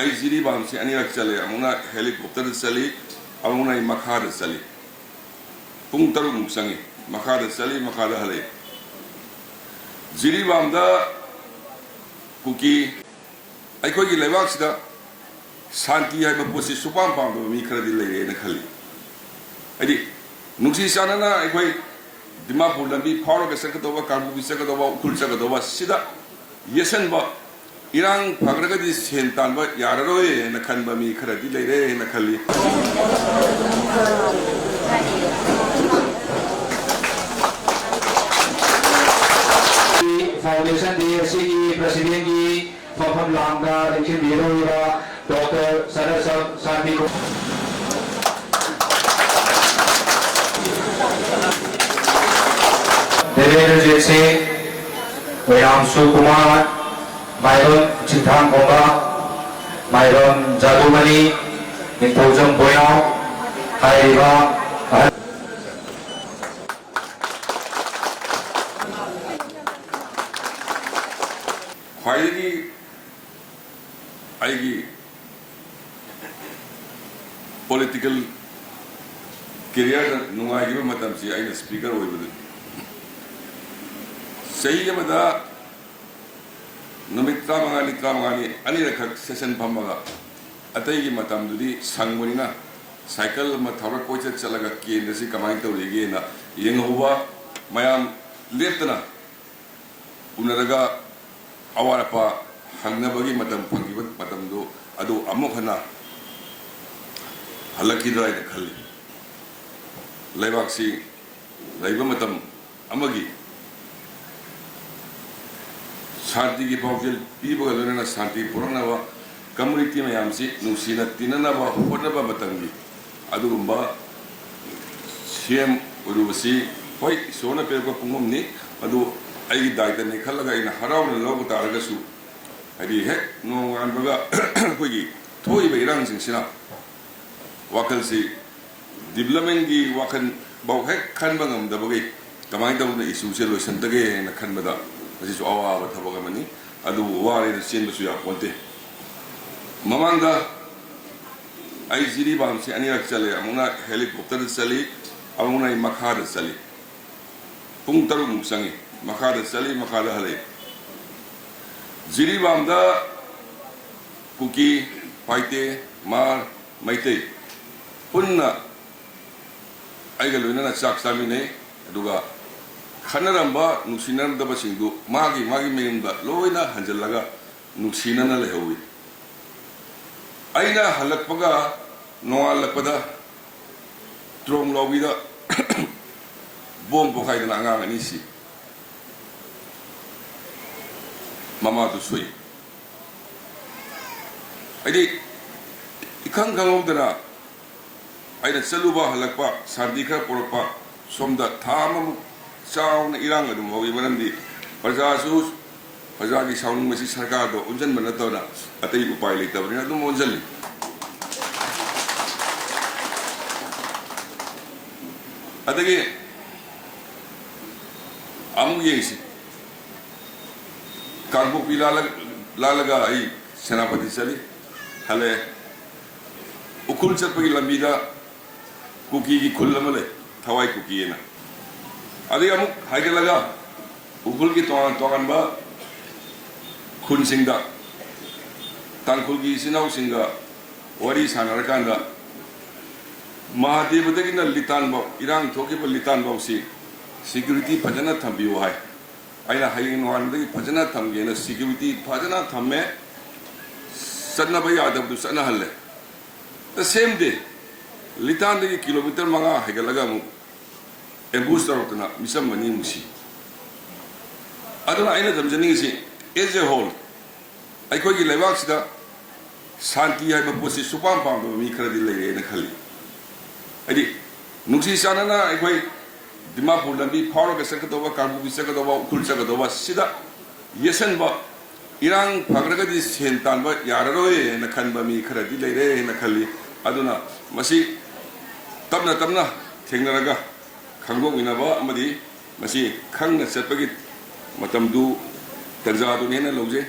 ai jiri bam si anirak chale amuna helicopter chali amuna I makha da chali pung taru muk sangi makha da chali makha da hale jiri bam da kuki ai koi gi lebak sida shanti hai ba posi supam pam do mi khara di le na khali ai nuksi sanana ai koi dimapur lambi pharo ke sakatoba karbu bi sakatoba ukul sakatoba sida yesen ba irang pagraga di sentan ba yararoi na khanba mi khara di leire na khali foundation D की president की फफम लांगा लेकिन बीरोरा doctor सरस शांति को देवेंद्र जी से वयांशु Kumar माइरन चिंतान Goga माइरन जादुमणि निथौजम बोयाव हाइबा खायगी आईगी political career नुंगाईगी मतम सी आईना speaker होई बदु सही के बदा नुमित्रा मंगानी अनि रखक सेशन फमगा अतैगी मतम दुदी संगमुनिना साइकिल म थौर कोच चलगा केंद्र से कमाई तौरिगे ना येंगहुवा मयाम लेतना उनरगा अवारपा हंगनबगी मतम फंगिब मतम दो अदो अमुखना हलकिद्राय खल्ली लेबाक्सी लैब मतम अमगी शांति की पाउजेल पीबगा लोनना शांति पुरनवा कम्युनिटी मयामसी नुसीना तिननबा होनबा मतंगी अदुगुंबा सीएम उरुबसी होय सोना पेरको पुंगमनी अदु आई दायित्व ने खलगा इन हरावना लौब तारगसु हदि हेक नोंगानबगा कोई थोइबा इरांग सिंसिना वाकल से डेवलपमेंट की वाकन बाउ हेक खनबा ngam कमाई तौना इशू से लोइसनतगे न खनबदा अजिसु अवाबा थबगमनी अदु वारे चेनबसु या पोंते ममांगा आई जिरी बाम से अनिरक चले अमुना हेलीकॉप्टर चली अमुना मखा चली पुंग तरु मुक संगी मखा चली मखा हले जिरी बाम दा कुकी पाइते मार मैते पुन्ना आइगा लोइना चाक चामिने अदुगा खनरंबा नुसिनरदबा सिंगु मागी मेयमदा लोइना हंजलगा नुसिनना लेहौई आइना हलकपगा नोआलकपदा ट्रोंग लौबिदा बोम पोखाइदना अंगांग अनिसी ममा तो सोई आइदि इखंग खंगौदना आइना चलुबा हलकपा शांति खर पोरपा सोमदा थाम चाउन इरांग अदुम होई मरमदि प्रजासु प्रजा की साउंड मसी सरकार दो उंजन बनतोना अतई उपाय लेतबनिना अदुम उंजली अदगे अमु येसी कांगबु लालगा आई सेनापति चली हले उकुल चपगी लंबीदा कुकी की खुल्लमले थवाई कुकी ना अदे अमुक हाइगलगा उकुल की तोगानबा खुनसिंगदा तांखुल की सिनाउसिंगा वरी सानरकांदा महादेवदगिना लितानबाव इरांग थोकिबा लितानबावसी सिक्योरिटी फजना थंबियो हाय आइना हाइंग वानदगी फजना थमगेना सिक्योरिटी फजना थम्मे सन्नबा यादबदु सन्ना हल्ले द सेम डे लितानदगी किलोमीटर मंगा हाइगलगा मु एम्बुस तरोतना मिसम मनी मुसी अदुना आइना थमजनिंगसी एज ए होल अखोगी लेबाक्सिदा शांति है पोसी सुपाम पाम मी खरदी लेरे न खली अदि नुक्सी सानना अखोई दिमापुर लंबी फारो के सकतोबा कार्बु बि सकतोबा उकुल सकतोबा सिदा येसन बा इरांग फाग्रगा दि सेंतान बा याररोय न खनबा मी खरदी लेरे न खली अदुना मसी तबना थेंगनरगा खंगोगिनबा अमदि मसी खंगना चटपगी मतमदु तंजादुनेना लौजे